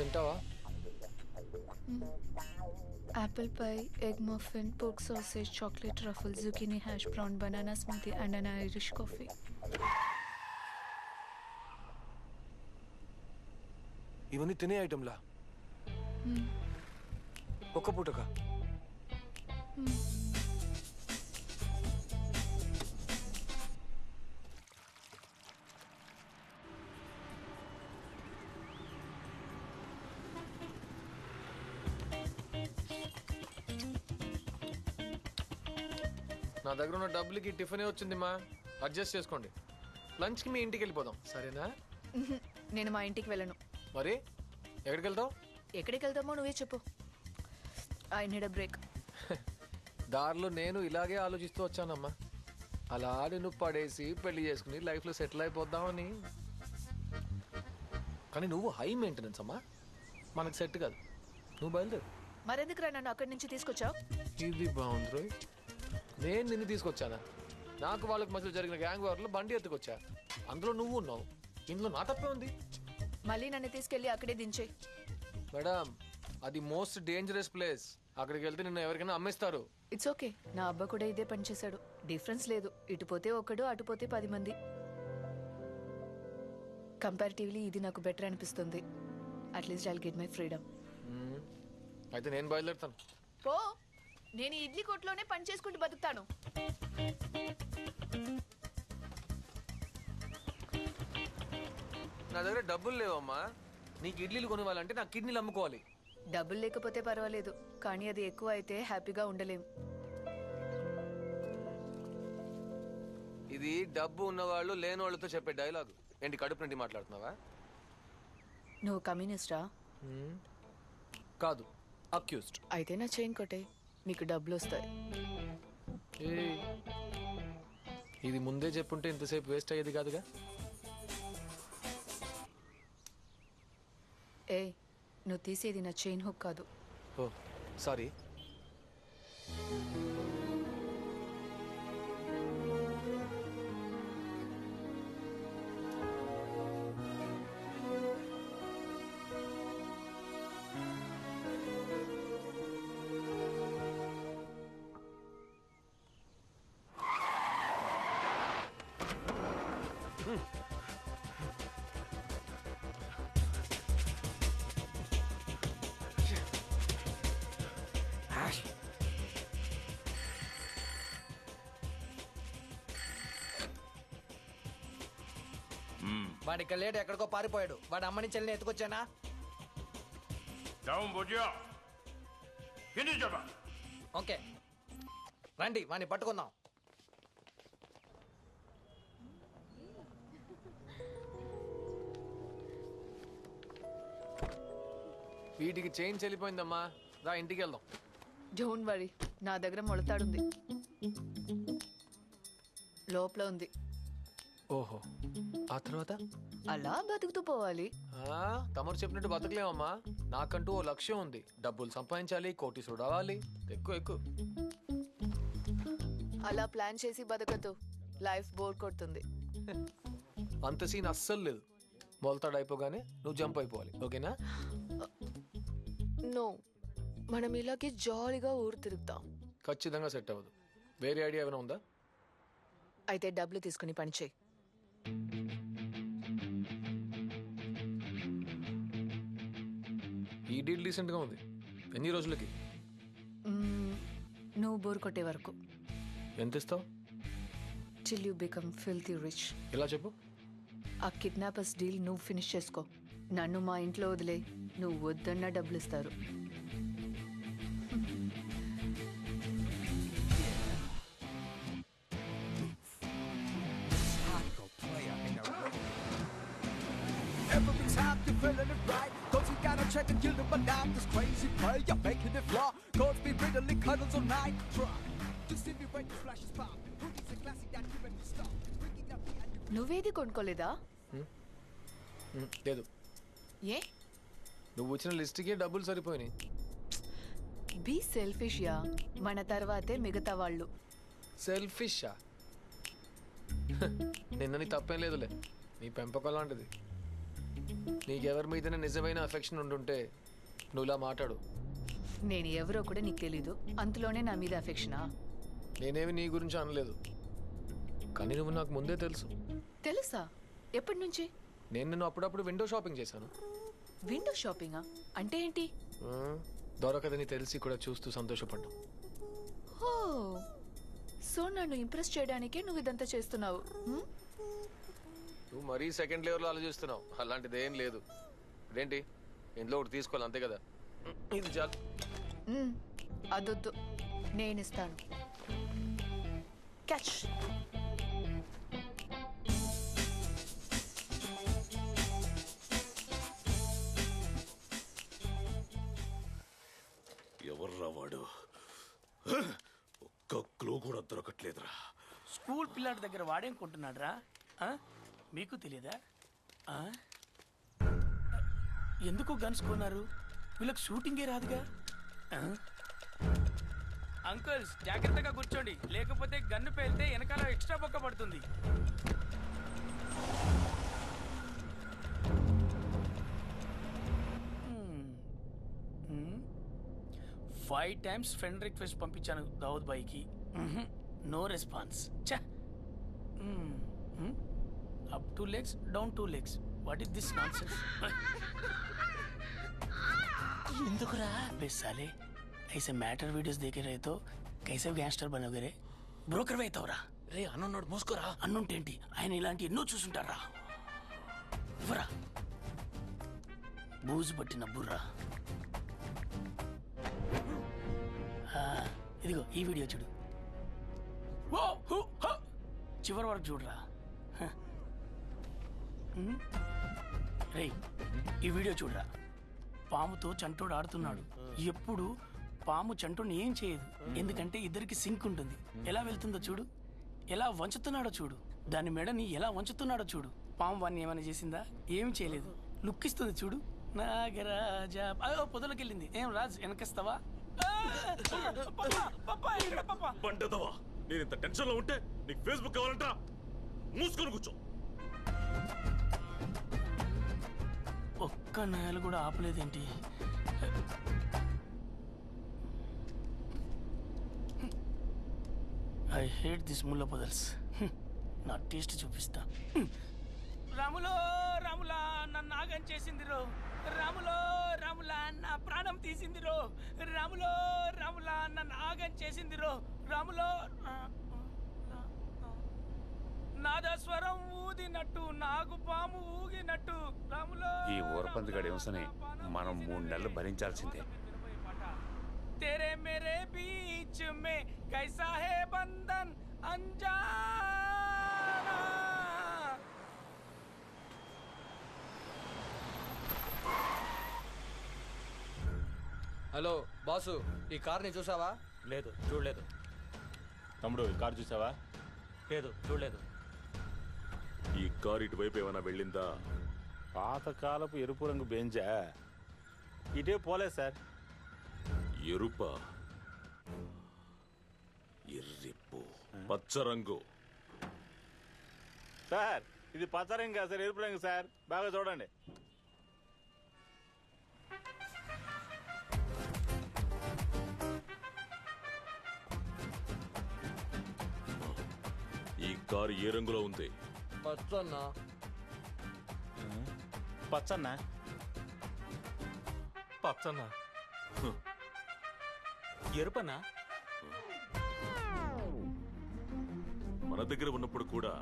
తింటావా? Apple pie, egg muffin, pork sausage, chocolate truffle, zucchini hash brown, banana smoothie and an Irish coffee. ఇవన్నీ తినే ఐటమ్లా? ఒక్క పూటకా? నా దగ్గర ఉన్న డబ్బులకి టిఫినే వచ్చింది మా, అడ్జస్ట్ చేసుకోండి. లంచ్కి మీ ఇంటికి వెళ్ళిపోదాం, సరేనా? నేను మా ఇంటికి వెళ్ళను. మరి ఎక్కడికి వెళ్తావు? ఎక్కడికి వెళ్తామో నువ్వే చెప్పు. I need a break. దారిలో నేను ఇలాగే ఆలోచిస్తూ వచ్చానమ్మా. అలా నేను పడేసి పెళ్లి చేసుకుని లైఫ్లో సెటిల్ అయిపోద్దామని. కానీ నువ్వు హై మెయింటెనెన్స్ అమ్మా, మనకు సెట్ కాదు. నువ్వు బయలుదేరు. మరెందుకురా నన్ను అక్కడి నుంచి తీసుకొచ్చావు? ఇది బాగుంది రోయ్. నేను నిన్ను తీసుకొచ్చానా? నాకు వాళ్ళకి మధ్యలో జరిగిన గ్యాంగ్ వార్లో బండి ఎత్తుకొచ్చా. అందులో నువ్వు ఉన్నావు. ఇందులో నా తప్పే ఉంది. మళ్ళీ నన్ను తీసుకెళ్ళి అక్కడే దించే. మేడం, అది మోస్ట్ డేంజరస్ ప్లేస్. అక్కడికి వెళ్తే నిన్ను ఎవరికైనా అమ్మేస్తారు. It's okay. నా అబ్బా కూడా ఇదే పని చేశాడు. డిఫరెన్స్ లేదు. ఇటు పోతే ఒకడు, అటు పోతే 10 మంది. కంపారిటివ్లీ ఇది నాకు బెటర్ అనిపిస్తుంది. At least I'll get my freedom. అయితే నేను బయలుదేరుతాను. పో, నేను ఈ ఇడ్లీ కొట్లోనే పని చేసుకుంటూ బతుకుతాను. నా దగ్గర డబ్బులు లేవమ్మా. నీకు ఇడ్లీలు కొనివ్వాలంటే నా కిడ్నీలు అమ్ముకోవాలి. డబ్బులు లేకపోతే పర్వాలేదు, కానీ అది ఎక్కువ అయితే హ్యాపీగా ఉండలేం. ఇది డబ్బు ఉన్నవాళ్ళు లేని వాళ్ళతో చెప్పే డైలాగు. ఏంటి కడుపు నుండి మాట్లాడుతున్నావా? నువ్వు కమ్యూనిస్టా? కాదు, అక్యూస్డ్. అయితే నా చైన్ కొట్టే, నీకు డబ్బులు వస్తాయి. ఇది ముందే చెప్పుంటే ఇంతసేపు వేస్ట్ అయ్యేది కాదుగా. ఏ, నువ్వు తీసేది నా చైన్ హుక్ కాదు. ఓ సారీ. వాడి ఇక్కడ లేడు, ఎక్కడికో పారిపోయాడు. వాడు అమ్మని చెల్లిని ఎత్తుకొచ్చానా? ఓకే రండి, వాడిని పట్టుకుందాం. వీటికి చైన్ చెల్లిపోయిందమ్మా. రా ఇంటికి వెళ్దాం. డోంట్ వరీ, నా దగ్గర మొలతాడుంది. లోపల ఉంది. ఓహో, ఆ తర్వాత అలా బతుకుతూ పోవాలి. తమరు చెప్పినట్టు బతకలేమమ్మా. నాకంటూ ఓ లక్ష్యం ఉంది. డబ్బులు సంపాదించాలి, కోటి చూడవాలి. ఎక్కువ ఎక్కువ. అలా ప్లాన్ చేసి బతకద్దు, లైఫ్ బోర్ కొడుతుంది. అంత సీన్ అస్సలు లేదు. మొలతాడు అయిపోగానే నువ్వు జంప్ అయిపోవాలి, ఓకేనా? నో, మనం ఇలాగే జాలీగా ఊరు తిరుగుతాం. ఖచ్చితంగా సెట్ అవ్వదు. వేరే ఐడియా ఏమైనా ఉందా? అయితే డబ్బులు తీసుకుని పని చేయి. ఈ డీల్ డీసెంట్ గా ఉంది. ఎన్ని రోజులకి? నువ్వు బోర్ కొట్టే వరకు. ఎంత ఇస్తావు? Till you become filthy rich. ఎలా చెప్పు? ఆ కిడ్నాపర్స్ డీల్ నువ్వు ఫినిష్ చేసుకో. నన్ను మా ఇంట్లో వదిలే. నువ్వు వద్దన్నా డబ్బులు ఇస్తారు. Every time you're feeling it right, cause you gotta check and kill them out. This crazy play, you're making it flaw. Cause me really cuddles all night. Try to see me when the flash is pop. Hoodies a classic that you when you stop. Bringing up the end. నువ్వేది కొనుక్కోలేదా? లేదు. ఏ? నువ్వు వచ్చిన లిస్ట్కి డబ్బులు సరిపోయినాయి. Be selfish yeah. మన తర్వాతే మిగతా వాళ్ళు. సెల్ఫిషా? నిన్న నీ తప్పేం లేదులే. నీ పెంపకం లాంటిది. నీకెవరి మీదనే నిజమైన అఫెక్షన్ ఉండుంటే నువ్వు ఇలా మాట్లాడు. నేను ఎవరో కూడా నీకు తెలీదు, అంతలోనే నా మీద అఫెక్షనా? నేనేమి నీ గురించి అనలేదు, కానీ నువ్వు నాకు ముందే తెలుసు. తెలుసా? ఎప్పటి నుంచి? నేను నిన్ను అప్పుడప్పుడు విండో షాపింగ్ చేశాను. విండో షాపింగా అంటే ఏంటి? దొరకదని తెలిసి కూడా చూస్తూ సంతోషపడ్డాం. ఓ, సో నన్ను ఇంప్రెస్ చేయడానికే నువ్వు ఇదంతా చేస్తున్నావు. నువ్వు మరీ సెకండ్ లెవెల్లో ఆలోచిస్తున్నావు. అలాంటిది ఏం లేదు. ఇదేంటి, ఇంట్లో ఒకటి తీసుకోవాలి అంతే కదా. ఇది చాలు. అదొద్దు, నేను ఇస్తాను. క్యాచ్. ఎవర్రా వాడు? ఒక్క క్లూ కూడా దొరకట్లేదురా. స్కూల్ పిల్లాడి దగ్గర వాడేం కొంటున్నాడు రా? మీకు తెలియదా? ఎందుకు గన్స్ కొన్నారు? వీళ్ళకి షూటింగే రాదుగా. అంకుల్స్ జాగ్రత్తగా కూర్చోండి, లేకపోతే గన్ను పేలితే వెనకాల ఎక్స్ట్రా బొక్క పడుతుంది. ఫైవ్ టైమ్స్ ఫ్రెండ్ రిక్వెస్ట్ పంపించాను దావుద్ బాయ్కి, నో రెస్పాన్స్. చా, up 2 legs, down 2 legs. What is this nonsense? ఎందుకురా బెస్సాలే? ऐसे मैटर वीडियोस देखे रहे तो कैसे गैंगस्टर बनोगे रे? బ్రోకర్ అవుతావురా రే. అన్నున్నాడు మూసుకోరా. అన్నుంటేంటి, ఆయన ఇలాంటి ఎన్నో చూసుంటారా. ఇవ్వరా బూజు పట్టిన బుర్రా. ఇదిగో ఈ వీడియో చూడు. చివరి వరకు చూడరా. రే ఈ వీడియో చూడరా. పాముతో చంటోడు ఆడుతున్నాడు. ఎప్పుడు పాము చంటోని ఏం చేయదు, ఎందుకంటే ఇద్దరికి సింక్ ఉంటుంది. ఎలా వెళ్తుందో చూడు, ఎలా వంచుతున్నాడో చూడు, దాని మెడని ఎలా వంచుతున్నాడో చూడు. పాము వాడిని ఏమైనా చేసిందా? ఏమి చేయలేదు. లుక్ ఇస్తుంది చూడు. నాగరాజా పొదలోకి వెళ్ళింది. ఏం రాజ్ వెనకిస్తావా? పంటదవా, నేను ఇంత టెన్షన్ లో ఉంటే నీకు ఫేస్బుక్ కావాలంటా? మూసుకొని కూర్చో. ఒక్క నేల కూడా ఆపలేదేంటి? ఐ హేట్ దిస్ ముల్ల పొదల్స్. నా టేస్ట్ చూపిస్తా. రాములో రాములా నన్ను ఆగం చేసింది రో. రాములో రాములా నా ప్రాణం తీసింది రో. రాములో రాములా నన్ను ఆగం చేసింది రో. రాములో నాదస్వరం ఊదినట్టు, నాగు పాము ఊగినట్టు. రాములో ఈ ఊరపందిగాడు ఏమసని మనం 3 నెలలు భరించాల్సిందే. तेरे मेरे बीच में कैसा है बंधन अनजाना. హలో బాసు, ఈ కార్ని చూసావా? లేదు, చూడలేదు. తమ్ముడు ఈ కారు చూసావా? లేదు, చూడలేదు. ఈ కారు ఇటువైపు ఏమైనా వెళ్ళిందా? పాతకాలపు ఎరుపు రంగు బెంజా ఇటే పోలేదు సార్. ఎరుప, ఎర్రిప్పు, పచ్చ రంగు. సార్ ఇది పచ్చ రంగు కాదు సార్, ఎరుపు రంగు సార్. బాగా చూడండి. ఈ కారు ఏ రంగులో ఉంది? పచ్చన్నా. పచ్చన్నా? పచ్చన్నా? ఎరుపన్నా? మన దగ్గర ఉన్నప్పుడు కూడా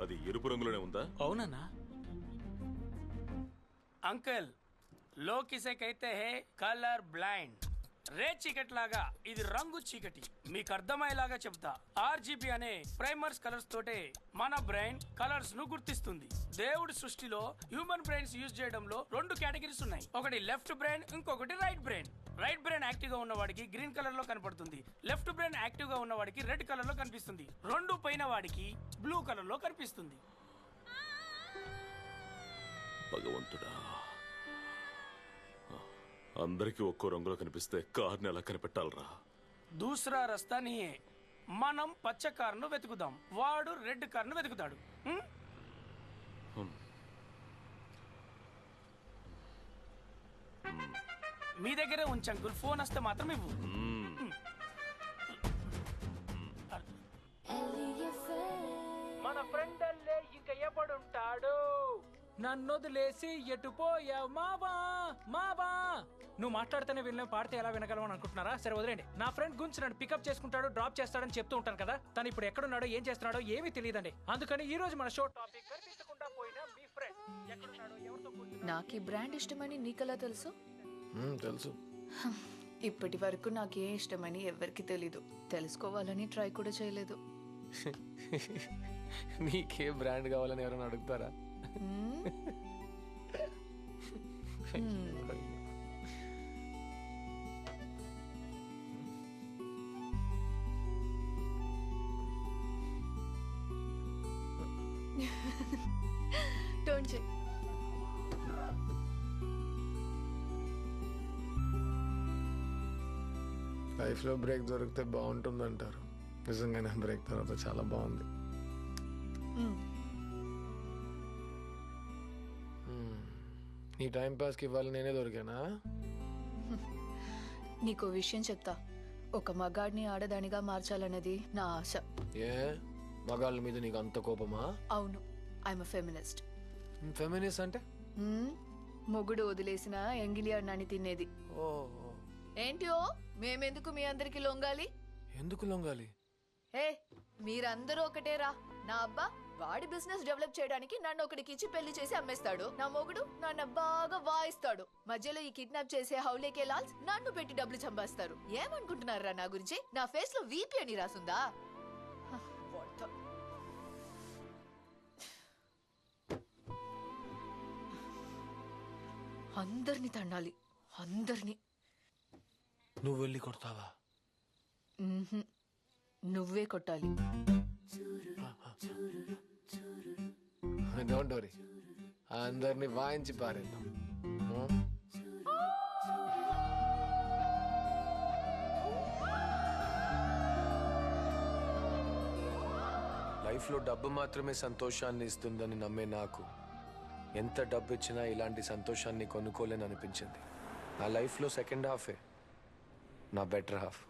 అది ఎరుపు రంగులోనే ఉందా? అవునన్నా. అంకల్ లో కిసే కైతే హే కలర్ బ్లైండ్. రే చీకటి లాగా ఇది రంగు చీకటి. మీకు అర్థమయ్యేలాగా చెప్తా. ఆర్జీబీ అనే ప్రైమర్స్ కలర్స్ తోటే మన బ్రెయిన్ కలర్స్ ను గుర్తిస్తుంది. దేవుడి సృష్టిలో హ్యూమన్ బ్రెయిన్స్ యూజ్ చేయడంలో 2 కేటగిరీస్ ఉన్నాయి. ఒకటి లెఫ్ట్ బ్రెయిన్, ఇంకొకటి right brain. Right brain active గా ఉన్నవాడికి గ్రీన్ కలర్ లో కనపడుతుంది. లెఫ్ట్ బ్రెయిన్ యాక్టివ్ గా ఉన్నవాడికి రెడ్ కలర్ లో కనిపిస్తుంది. 2 పైన వాడికి బ్లూ కలర్ లో కనిపిస్తుంది. భగవంతుడా, అందరికీ ఒక్కో రంగులో కనిపిస్తే కార్ని ఎలా కనిపెట్టాలరా? దూసరా రస్తా నీయే. మనం పచ్చ కారును వెతుకుదాం, వాడు రెడ్ కారును వెతుకుతాడు. మీ దగ్గరే ఉంచు అంకుల్, ఫోన్ వస్తే మాత్రం ఇవ్వు. మన ఫ్రెండ్ అల్లే ఇంకా ఎప్పుడుంటాడు? నన్ను వదిలేసి ఎటు పోయావు మావా మావా. నువ్వు మాట్లాడితేనే వినలేం, పాడితే ఎలా వినగలవని అనుకుంటున్నారా? సరే వదిలేండి. నా ఫ్రెండ్ గురించి నన్ను పికప్ చేసుకుంటాడు, డ్రాప్ చేస్తాడని చెప్తూ ఉంటాను కదా. తను ఇప్పుడు ఎక్కడున్నాడో ఏం చేస్తున్నాడో ఏమీ తెలియదండి. అందుకని ఈ రోజు మన షో టాపిక్ కనిపించకుండా పోయిన మీ ఫ్రెండ్ ఎక్కడున్నాడో ఎవరితో. నాకు ఈ బ్రాండ్ ఇష్టమని నీకెలా తెలుసు? తెలుసు. ఇప్పటి వరకు నాకే ఇష్టమని ఎవరికి తెలీదు. తెలుసుకోవాలని ట్రై కూడా చేయలేదు. నీకే బ్రాండ్ కావాలని ఎవరైనా అడుగుతారా? Don't check. లైఫ్లో బ్రేక్ దొరికితే బాగుంటుందంటారు. నిజంగానే బ్రేక్ తర్వాత చాలా బాగుంది. నీ టైం పాస్కి ఇవ్వాలి నేనే దొరికానా? నీకో విషయం చెప్తా. ఒక మగాడిని ఆడదానిగా మార్చాలన్నది నా ఆశ. ఏ మగాళ్ళ మీద నీకు అంత కోపమా? అవును, ఐఎమ్ ఎ ఫెమినిస్ట్. ఫెమినిస్ట్ అంటే? మొగుడు వదిలేసిన ఎంగిలి అన్నాన్ని తినేది. ఏంటో మేమెందుకు మీ అందరికి లొంగాలి? ఎందుకు లొంగాలి? ఏ మీరందరూ ఒకటేరా. నా అబ్బా వాడి బిజినెస్ డెవలప్ చేయడానికి నన్ను ఒకడికి ఇచ్చి పెళ్లి చేసి అమ్మేస్తాడు. నా మొగుడు నన్ను బాగా వాయిస్తాడు. మధ్యలో ఈ కిడ్నాప్ చేసే హౌలేకే లాల్స్ నన్ను పెట్టి డబ్బులు చంపేస్తారు. ఏమనుకుంటున్నారా నా గురించి? నా ఫేస్ లో వీపీ అని రాసుందా? అందరిని తండాలి, అందరినీ. నువ్వు వెళ్ళి కొడతావా? నువ్వే కొట్టాలి. డోంట్ వరీ, అందరినీ వాయించి పారేద్దాం. లైఫ్లో డబ్బు మాత్రమే సంతోషాన్ని ఇస్తుందని నమ్మే నాకు ఎంత డబ్బు ఇచ్చినా ఇలాంటి సంతోషాన్ని కొనుక్కోలేని అనిపించింది. నా లైఫ్లో సెకండ్ హాఫే నా బెటర్ హాఫ్.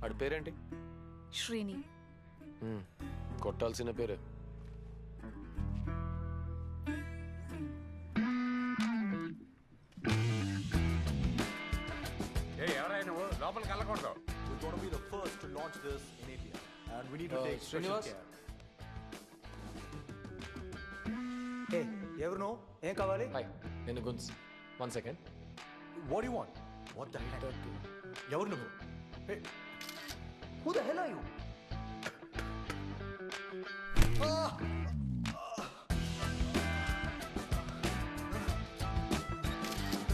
వాడి పేరేంటి? శ్రీని. కొట్టాల్సిన పేరే. ఎవరైనా నువ్వు లోపలికి వెళ్ళకూడదు. We're going to be the first to launch this in India, and we need to take special Srinivas? care. Hey, ఎవరు నువ్వు? ఏం కావాలి? హాయ్, నేను గున్స్. 1 second. What do you want? What the hell? ఎవరు నువ్వు? Hey, who the hell are you? Ah!